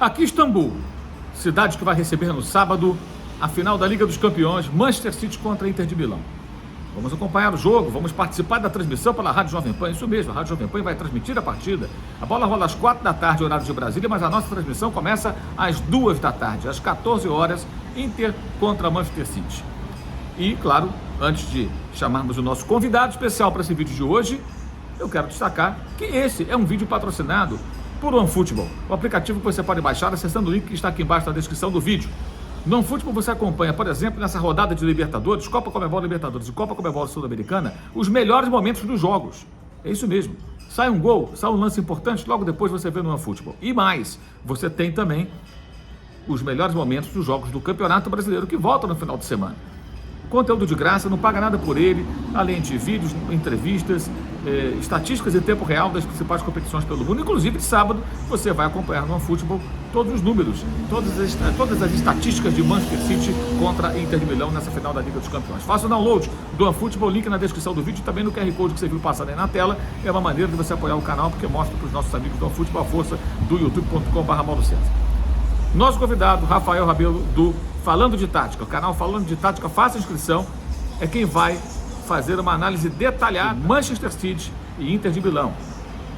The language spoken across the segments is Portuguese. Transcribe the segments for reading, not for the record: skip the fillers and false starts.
Aqui Istambul, cidade que vai receber no sábado a final da Liga dos Campeões, Manchester City contra Inter de Milão. Vamos acompanhar o jogo, vamos participar da transmissão pela Rádio Jovem Pan, isso mesmo, a Rádio Jovem Pan vai transmitir a partida. A bola rola às 4 da tarde, horário de Brasília, mas a nossa transmissão começa às 2 da tarde, às 14 horas, Inter contra Manchester City. E, claro, antes de chamarmos o nosso convidado especial para esse vídeo de hoje, eu quero destacar que esse é um vídeo patrocinado por OneFootball, o aplicativo que você pode baixar acessando o link que está aqui embaixo na descrição do vídeo. No OneFootball você acompanha, por exemplo, nessa rodada de Libertadores, Copa Conmebol Libertadores e Copa Conmebol Sul-Americana, os melhores momentos dos jogos. É isso mesmo. Sai um gol, sai um lance importante, logo depois você vê no OneFootball. E mais, você tem também os melhores momentos dos jogos do Campeonato Brasileiro que volta no final de semana. Conteúdo de graça, não paga nada por ele, além de vídeos, entrevistas, estatísticas em tempo real das principais competições pelo mundo. Inclusive, de sábado, você vai acompanhar no OneFootball todos os números, todas as estatísticas de Manchester City contra Inter de Milão nessa final da Liga dos Campeões. Faça o download do OneFootball, link na descrição do vídeo, também no QR Code que você viu passando aí na tela. É uma maneira de você apoiar o canal, porque mostra para os nossos amigos do OneFootball a força do youtube.com/MauroCésar. Nosso convidado, Rafael Rabelo, do Falando de Tática, o canal Falando de Tática, faça inscrição, é quem vai fazer uma análise detalhada de Manchester City e Inter de Milão.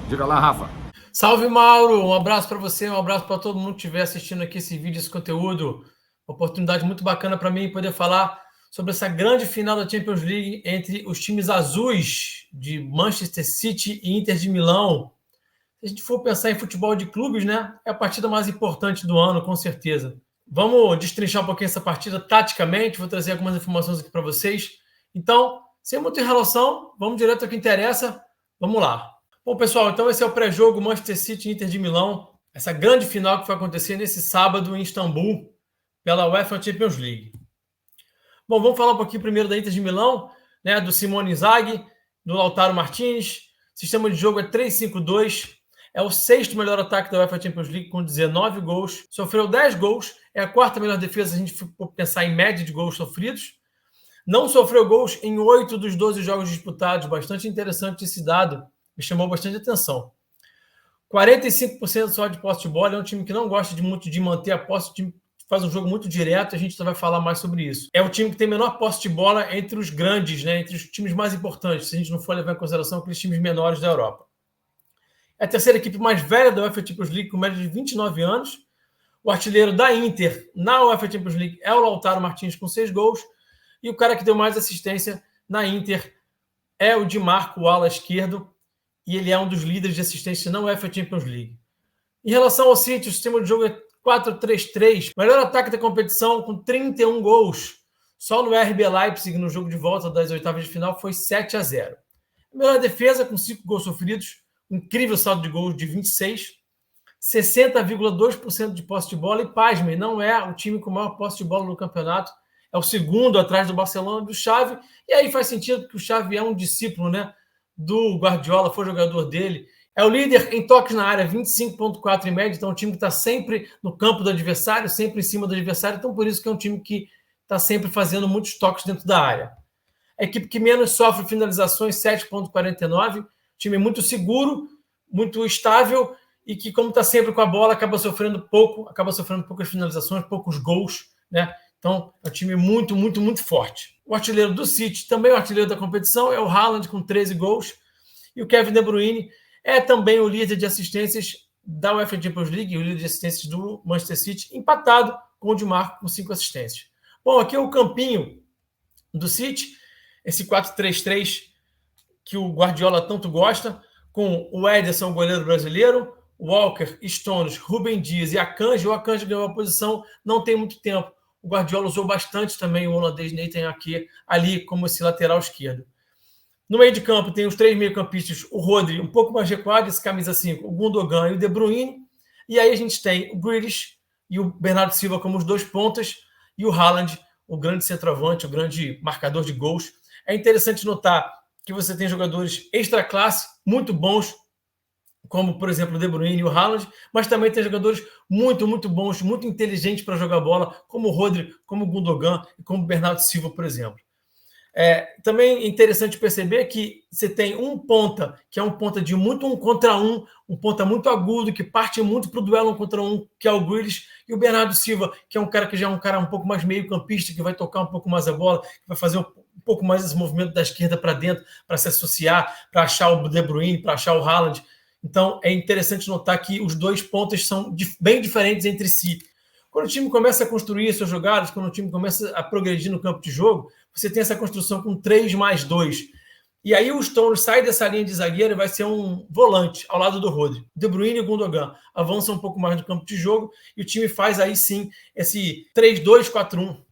Diga lá, Rafa. Salve, Mauro! Um abraço para você, um abraço para todo mundo que estiver assistindo aqui esse vídeo, esse conteúdo. Uma oportunidade muito bacana para mim poder falar sobre essa grande final da Champions League entre os times azuis de Manchester City e Inter de Milão. Se a gente for pensar em futebol de clubes, né, é a partida mais importante do ano, com certeza. Vamos destrinchar um pouquinho essa partida taticamente, vou trazer algumas informações aqui para vocês. Então, sem muita enrolação, vamos direto ao que interessa. Vamos lá. Bom, pessoal, então esse é o pré-jogo Manchester City e Inter de Milão, essa grande final que vai acontecer nesse sábado em Istambul, pela UEFA Champions League. Bom, vamos falar um pouquinho primeiro da Inter de Milão, né, do Simone Inzaghi, do Lautaro Martinez. Sistema de jogo é 3-5-2. É o 6º melhor ataque da UEFA Champions League, com 19 gols. Sofreu 10 gols. É a 4ª melhor defesa, se a gente for pensar em média de gols sofridos. Não sofreu gols em 8 dos 12 jogos disputados. Bastante interessante esse dado. Me chamou bastante atenção. 45% só de posse de bola. É um time que não gosta muito de manter a posse. O time faz um jogo muito direto. A gente vai falar mais sobre isso. É o time que tem menor posse de bola entre os grandes, né? Entre os times mais importantes. Se a gente não for levar em consideração aqueles times menores da Europa. É a terceira equipe mais velha da UEFA Champions League, com média de 29 anos. O artilheiro da Inter na UEFA Champions League é o Lautaro Martinez, com 6 gols. E o cara que deu mais assistência na Inter é o Di Marco, o ala esquerdo. E ele é um dos líderes de assistência na UEFA Champions League. Em relação ao City, o sistema de jogo é 4-3-3. Melhor ataque da competição, com 31 gols. Só no RB Leipzig, no jogo de volta das oitavas de final, foi 7-0. Melhor defesa, com 5 gols sofridos. Incrível saldo de gols de 26, 60,2% de posse de bola. E pasmem, não é o time com maior posse de bola no campeonato, é o segundo atrás do Barcelona, do Xavi. E aí faz sentido que o Xavi é um discípulo, né, do Guardiola, foi jogador dele. É o líder em toques na área, 25,4 em média. Então é um time que está sempre no campo do adversário, sempre em cima do adversário. Então por isso que é um time que está sempre fazendo muitos toques dentro da área. A equipe que menos sofre finalizações, 7,49. Time muito seguro, muito estável e que, como está sempre com a bola, acaba sofrendo poucas finalizações, poucos gols, né? Então, é um time muito, muito, muito forte. O artilheiro do City, também o artilheiro da competição, é o Haaland, com 13 gols. E o Kevin De Bruyne é também o líder de assistências da UEFA Champions League, o líder de assistências do Manchester City, empatado com o Di Marco, com 5 assistências. Bom, aqui é o campinho do City, esse 4-3-3 que o Guardiola tanto gosta, com o Ederson, goleiro brasileiro, Walker, Stones, Rúben Dias e Akanji. O Akanji ganhou a posição não tem muito tempo. O Guardiola usou bastante também o holandês Nathan Ake ali como esse lateral esquerdo. No meio de campo tem os 3 meio-campistas, o Rodri, um pouco mais recuado, esse camisa 5, o Gundogan e o De Bruyne. E aí a gente tem o Grealish e o Bernardo Silva como os 2 pontas e o Haaland, o grande centroavante, o grande marcador de gols. É interessante notar que você tem jogadores extra classe, muito bons, como, por exemplo, o De Bruyne e o Haaland, mas também tem jogadores muito, muito bons, muito inteligentes para jogar bola, como o Rodri, como o Gundogan e como o Bernardo Silva, por exemplo. Também é interessante perceber que você tem um ponta, que é um ponta de muito um contra um ponta muito agudo, que parte muito para o duelo um contra um, que é o Grealish, e o Bernardo Silva, que é um cara que já é um cara um pouco mais meio campista, que vai tocar um pouco mais a bola, que vai fazer um pouco mais esse movimento da esquerda para dentro, para se associar, para achar o De Bruyne, para achar o Haaland. Então é interessante notar que os dois pontas são bem diferentes entre si. Quando o time começa a construir suas jogadas, quando o time começa a progredir no campo de jogo, você tem essa construção com 3+2. E aí o Stones sai dessa linha de zagueiro e vai ser um volante ao lado do Rodri. De Bruyne e Gundogan avançam um pouco mais no campo de jogo e o time faz aí sim esse 3-2-4-1.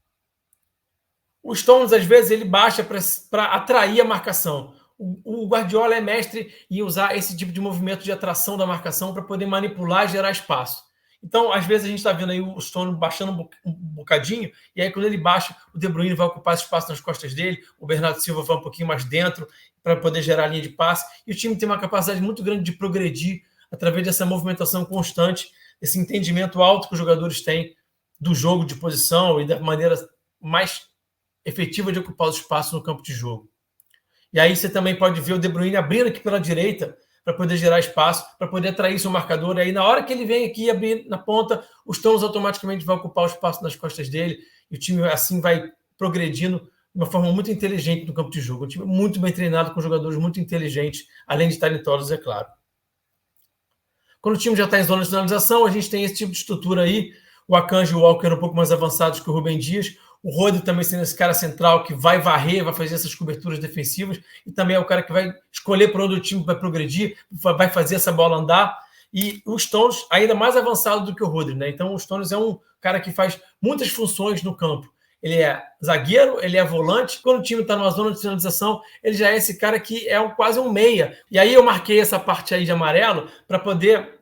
O Stones, às vezes, ele baixa para atrair a marcação. O Guardiola é mestre em usar esse tipo de movimento de atração da marcação para poder manipular e gerar espaço. Então, às vezes, a gente está vendo aí o Stone baixando um bocadinho, e aí quando ele baixa, o De Bruyne vai ocupar esse espaço nas costas dele, o Bernardo Silva vai um pouquinho mais dentro para poder gerar a linha de passe, e o time tem uma capacidade muito grande de progredir através dessa movimentação constante, esse entendimento alto que os jogadores têm do jogo de posição e da maneira mais efetiva de ocupar os espaços no campo de jogo. E aí você também pode ver o De Bruyne abrindo aqui pela direita, para poder gerar espaço, para poder atrair seu marcador. E aí, na hora que ele vem aqui abrir na ponta, os Stones automaticamente vão ocupar o espaço nas costas dele, e o time assim vai progredindo de uma forma muito inteligente no campo de jogo. Um time muito bem treinado, com jogadores muito inteligentes, além de talentosos, é claro. Quando o time já está em zona de finalização, a gente tem esse tipo de estrutura aí. O Akanji e o Walker um pouco mais avançados que o Rubem Dias. O Rodri também sendo esse cara central que vai varrer, vai fazer essas coberturas defensivas, e também é o cara que vai escolher para onde o time vai progredir, vai fazer essa bola andar. E o Stones ainda mais avançado do que o Rodri, né? Então o Stones é um cara que faz muitas funções no campo. Ele é zagueiro, ele é volante. Quando o time está numa zona de finalização, ele já é esse cara que é quase um meia. E aí eu marquei essa parte aí de amarelo para poder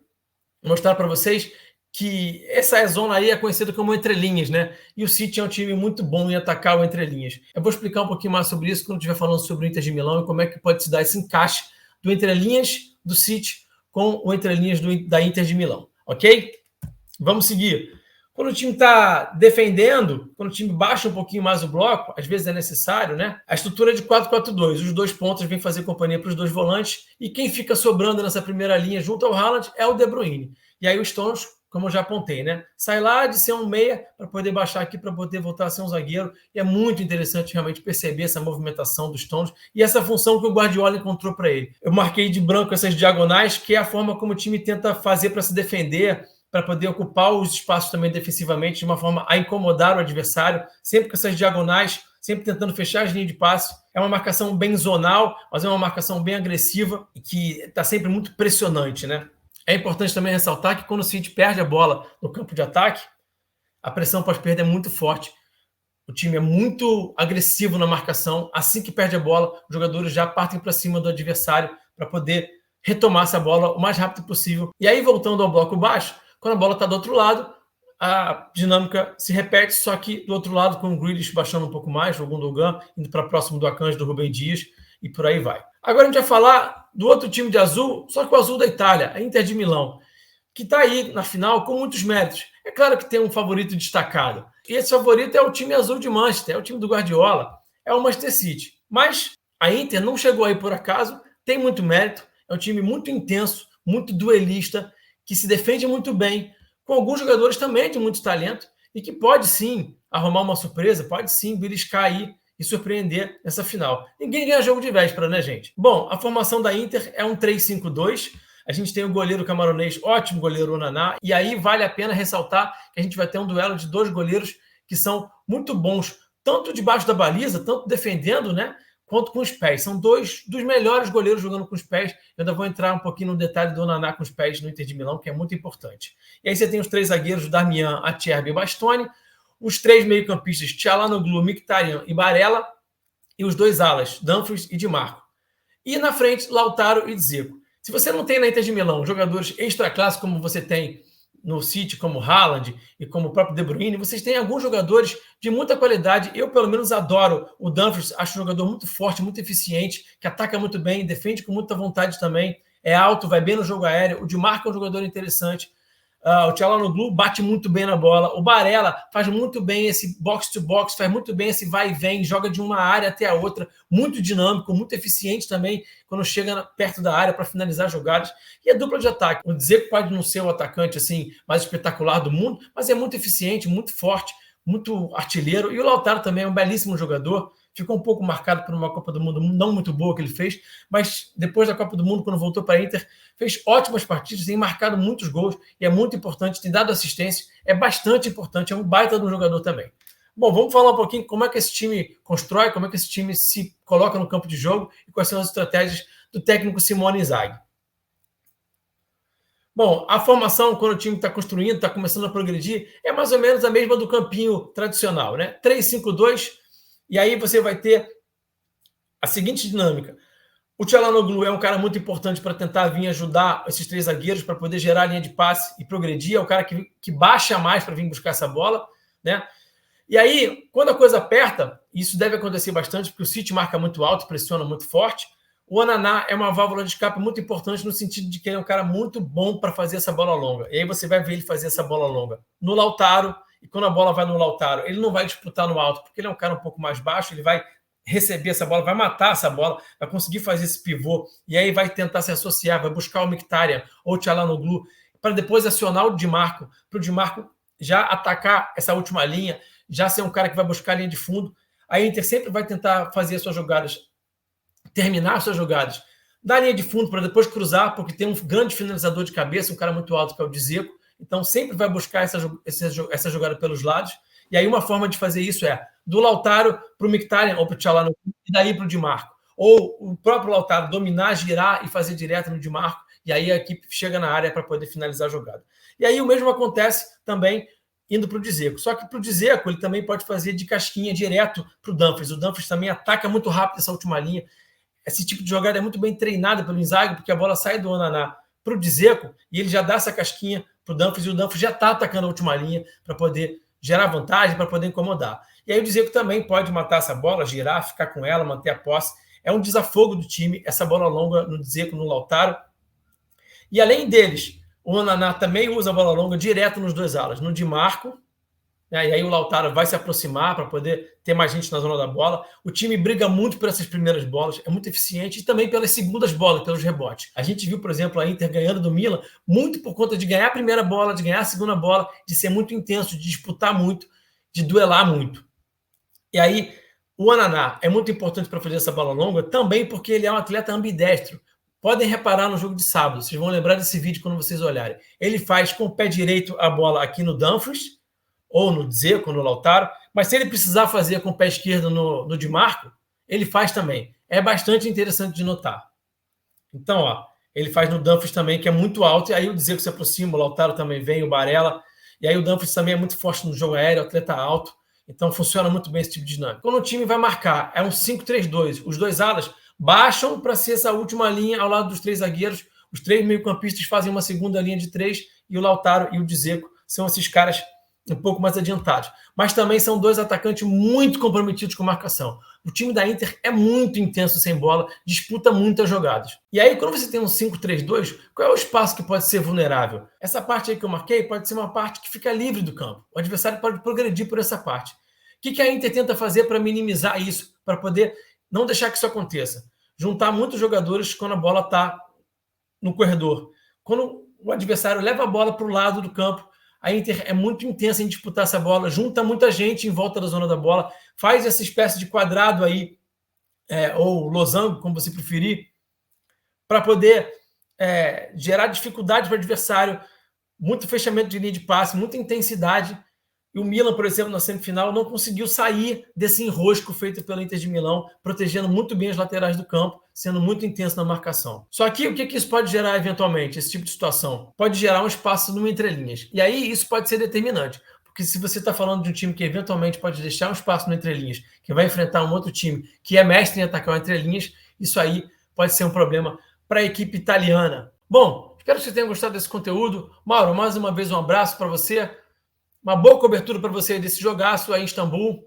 mostrar para vocês que essa zona aí é conhecida como entrelinhas, né? E o City é um time muito bom em atacar o entrelinhas. Eu vou explicar um pouquinho mais sobre isso quando estiver falando sobre o Inter de Milão e como é que pode se dar esse encaixe do entrelinhas do City com o entrelinhas da Inter de Milão, ok? Vamos seguir. Quando o time está defendendo, quando o time baixa um pouquinho mais o bloco, às vezes é necessário, né? A estrutura é de 4-4-2. Os dois pontas vêm fazer companhia para os dois volantes, e quem fica sobrando nessa primeira linha junto ao Haaland é o De Bruyne. E aí o Stones, como eu já apontei, né? Sai lá de ser um meia para poder baixar aqui, para poder voltar a ser um zagueiro. E é muito interessante realmente perceber essa movimentação dos Stones e essa função que o Guardiola encontrou para ele. Eu marquei de branco essas diagonais, que é a forma como o time tenta fazer para se defender, para poder ocupar os espaços também defensivamente, de uma forma a incomodar o adversário, sempre com essas diagonais, sempre tentando fechar as linhas de passe. É uma marcação bem zonal, mas é uma marcação bem agressiva e que está sempre muito pressionante, né? É importante também ressaltar que quando o City perde a bola no campo de ataque, a pressão pós-perda é muito forte. O time é muito agressivo na marcação. Assim que perde a bola, os jogadores já partem para cima do adversário para poder retomar essa bola o mais rápido possível. E aí, voltando ao bloco baixo, quando a bola está do outro lado, a dinâmica se repete, só que do outro lado, com o Grealish baixando um pouco mais, o Gundogan indo para próximo do Akanji, do Rubem Dias, e por aí vai. Agora a gente vai falar do outro time de azul, só que o azul da Itália, a Inter de Milão, que está aí na final com muitos méritos. É claro que tem um favorito destacado. E esse favorito é o time azul de Manchester, é o time do Guardiola, é o Manchester City. Mas a Inter não chegou aí por acaso, tem muito mérito, é um time muito intenso, muito duelista, que se defende muito bem, com alguns jogadores também de muito talento, e que pode sim arrumar uma surpresa, pode sim beliscar aí e surpreender nessa final. Ninguém ganha jogo de véspera, né, gente? Bom, a formação da Inter é um 3-5-2. A gente tem o goleiro camaronês, ótimo goleiro Onaná, e aí vale a pena ressaltar que a gente vai ter um duelo de dois goleiros que são muito bons, tanto debaixo da baliza, tanto defendendo, né, quanto com os pés. São dois dos melhores goleiros jogando com os pés. Eu ainda vou entrar um pouquinho no detalhe do Onaná com os pés no Inter de Milão, que é muito importante. E aí você tem os três zagueiros, Darmian, Acerbi e Bastoni, os três meio-campistas, Çalhanoğlu, Mkhitaryan e Barella, e os dois alas, Dumfries e Di Marco. E na frente, Lautaro e Dzeko. Se você não tem na Inter de Milão jogadores extra-classe como você tem no City, como Haaland e como o próprio De Bruyne, vocês têm alguns jogadores de muita qualidade. Eu, pelo menos, adoro o Dumfries, acho um jogador muito forte, muito eficiente, que ataca muito bem, defende com muita vontade também, é alto, vai bem no jogo aéreo. O Di Marco é um jogador interessante. O Çalhanoğlu bate muito bem na bola. O Barella faz muito bem esse box-to-box, faz muito bem esse vai e vem, joga de uma área até a outra, muito dinâmico, muito eficiente também quando chega perto da área para finalizar jogadas. E a dupla de ataque. O Dzeko pode não ser o atacante assim mais espetacular do mundo, mas é muito eficiente, muito forte, muito artilheiro. E o Lautaro também é um belíssimo jogador. Ficou um pouco marcado por uma Copa do Mundo não muito boa que ele fez, mas depois da Copa do Mundo, quando voltou para a Inter, fez ótimas partidas, tem marcado muitos gols e é muito importante, tem dado assistência, é bastante importante, é um baita de um jogador também. Bom, vamos falar um pouquinho como é que esse time constrói, como é que esse time se coloca no campo de jogo e quais são as estratégias do técnico Simone Inzaghi. Bom, a formação, quando o time está construindo, está começando a progredir, é mais ou menos a mesma do campinho tradicional, né? 3-5-2. E aí você vai ter a seguinte dinâmica. O Çalhanoğlu é um cara muito importante para tentar vir ajudar esses três zagueiros para poder gerar a linha de passe e progredir. É o cara que baixa mais para vir buscar essa bola, né? E aí, quando a coisa aperta, isso deve acontecer bastante, porque o City marca muito alto, pressiona muito forte. O Onaná é uma válvula de escape muito importante no sentido de que ele é um cara muito bom para fazer essa bola longa. E aí você vai ver ele fazer essa bola longa no Lautaro. E quando a bola vai no Lautaro, ele não vai disputar no alto, porque ele é um cara um pouco mais baixo, ele vai receber essa bola, vai matar essa bola, vai conseguir fazer esse pivô, e aí vai tentar se associar, vai buscar o Mkhitaryan ou o Çalhanoğlu, para depois acionar o Di Marco, para o Di Marco já atacar essa última linha, já ser um cara que vai buscar a linha de fundo. A Inter sempre vai tentar fazer as suas jogadas, terminar as suas jogadas da linha de fundo, para depois cruzar, porque tem um grande finalizador de cabeça, um cara muito alto, que é o Dzeko. Então, sempre vai buscar essa jogada pelos lados. E aí, uma forma de fazer isso é do Lautaro para o Mkhitaryan ou para o Çalhanoğlu e daí para o Di Marco. Ou o próprio Lautaro dominar, girar e fazer direto no Di Marco. E aí, a equipe chega na área para poder finalizar a jogada. E aí, o mesmo acontece também indo para o Dzeko. Só que para o Dzeko, ele também pode fazer de casquinha direto para o Dumfries. O Dumfries também ataca muito rápido essa última linha. Esse tipo de jogada é muito bem treinada pelo Inzaghi, porque a bola sai do Onaná para o Dzeko e ele já dá essa casquinha para o Dumfries, e o Dumfries já está atacando a última linha para poder gerar vantagem, para poder incomodar. E aí o Dzeko também pode matar essa bola, girar, ficar com ela, manter a posse. É um desafogo do time, essa bola longa no Dzeko, no Lautaro. E além deles, o Onaná também usa a bola longa direto nos dois alas, no Di Marco, né? E aí o Lautaro vai se aproximar para poder ter mais gente na zona da bola. O time briga muito por essas primeiras bolas, é muito eficiente, e também pelas segundas bolas, pelos rebotes. A gente viu, por exemplo, a Inter ganhando do Milan muito por conta de ganhar a primeira bola, de ganhar a segunda bola, de ser muito intenso, de disputar muito, de duelar muito. E aí o Onaná é muito importante para fazer essa bola longa, também porque ele é um atleta ambidestro. Podem reparar no jogo de sábado, vocês vão lembrar desse vídeo quando vocês olharem. Ele faz com o pé direito a bola aqui no Dumfries, ou no Dzeko, no Lautaro, mas se ele precisar fazer com o pé esquerdo no Di Marco, ele faz também. É bastante interessante de notar. Então, ó, ele faz no Dumfries também, que é muito alto, e aí o Dzeko se aproxima, o Lautaro também vem, o Barella, e aí o Dumfries também é muito forte no jogo aéreo, atleta alto, então funciona muito bem esse tipo de dinâmica. Quando o time vai marcar, é um 5-3-2, os dois alas baixam para ser essa última linha ao lado dos três zagueiros, os três meio-campistas fazem uma segunda linha de três, e o Lautaro e o Dzeko são esses caras um pouco mais adiantados. Mas também são dois atacantes muito comprometidos com marcação. O time da Inter é muito intenso sem bola, disputa muitas jogadas. E aí, quando você tem um 5-3-2, qual é o espaço que pode ser vulnerável? Essa parte aí que eu marquei pode ser uma parte que fica livre do campo. O adversário pode progredir por essa parte. O que a Inter tenta fazer para minimizar isso, para poder não deixar que isso aconteça? Juntar muitos jogadores quando a bola está no corredor. Quando o adversário leva a bola para o lado do campo, a Inter é muito intensa em disputar essa bola, junta muita gente em volta da zona da bola, faz essa espécie de quadrado aí, ou losango, como você preferir, para poder gerar dificuldade para o adversário, muito fechamento de linha de passe, muita intensidade. E o Milan, por exemplo, na semifinal, não conseguiu sair desse enrosco feito pelo Inter de Milão, protegendo muito bem as laterais do campo, sendo muito intenso na marcação. Só que o que isso pode gerar eventualmente, esse tipo de situação? Pode gerar um espaço no entrelinhas. E aí isso pode ser determinante. Porque se você está falando de um time que eventualmente pode deixar um espaço no entrelinhas, que vai enfrentar um outro time que é mestre em atacar o entrelinhas, isso aí pode ser um problema para a equipe italiana. Bom, espero que você tenha gostado desse conteúdo. Mauro, mais uma vez um abraço para você. Uma boa cobertura para você desse jogaço aí em Istambul.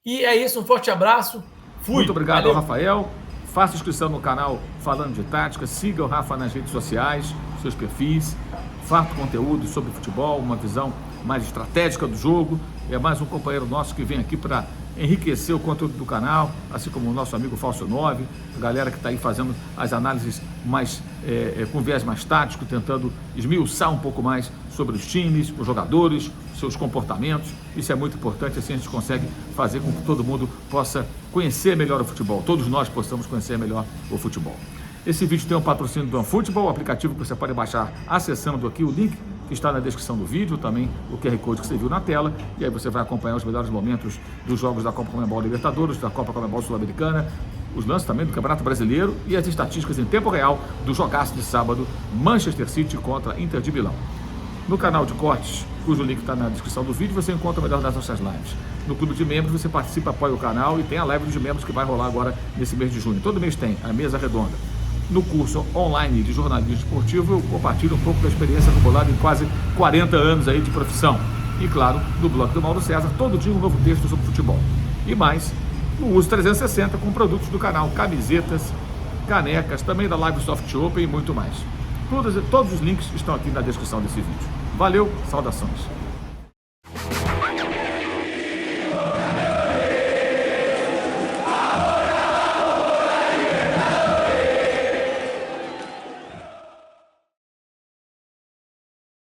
E é isso, um forte abraço. Fui. Muito obrigado ao Rafael. Faça inscrição no canal Falando de Tática. Siga o Rafa nas redes sociais, seus perfis. farto conteúdo sobre futebol, uma visão mais estratégica do jogo. É mais um companheiro nosso que vem aqui para enriquecer o conteúdo do canal, assim como o nosso amigo Falso 9, a galera que está aí fazendo as análises mais com viés mais tático, tentando esmiuçar um pouco mais sobre os times, os jogadores, seus comportamentos. Isso é muito importante, assim a gente consegue fazer com que todo mundo possa conhecer melhor o futebol, todos nós possamos conhecer melhor o futebol. Esse vídeo tem um patrocínio do OneFootball, o aplicativo que você pode baixar acessando aqui o link que está na descrição do vídeo, também o QR Code que você viu na tela, e aí você vai acompanhar os melhores momentos dos jogos da Copa Conmebol Libertadores, da Copa Conmebol Sul-Americana, os lances também do Campeonato Brasileiro e as estatísticas em tempo real do jogaço de sábado, Manchester City contra Inter de Milão. No canal de cortes, cujo link está na descrição do vídeo, você encontra o melhor das nossas lives. No clube de membros, você participa, apoia o canal e tem a live dos membros que vai rolar agora nesse mês de junho. Todo mês tem a mesa redonda. No curso online de jornalismo esportivo, eu compartilho um pouco da experiência acumulada em quase 40 anos aí de profissão. E claro, no blog do Mauro César, todo dia um novo texto sobre futebol. E mais, no Uso 360 com produtos do canal, camisetas, canecas, também da Live Soft Open e muito mais. Todos os links estão aqui na descrição desse vídeo. Valeu, saudações!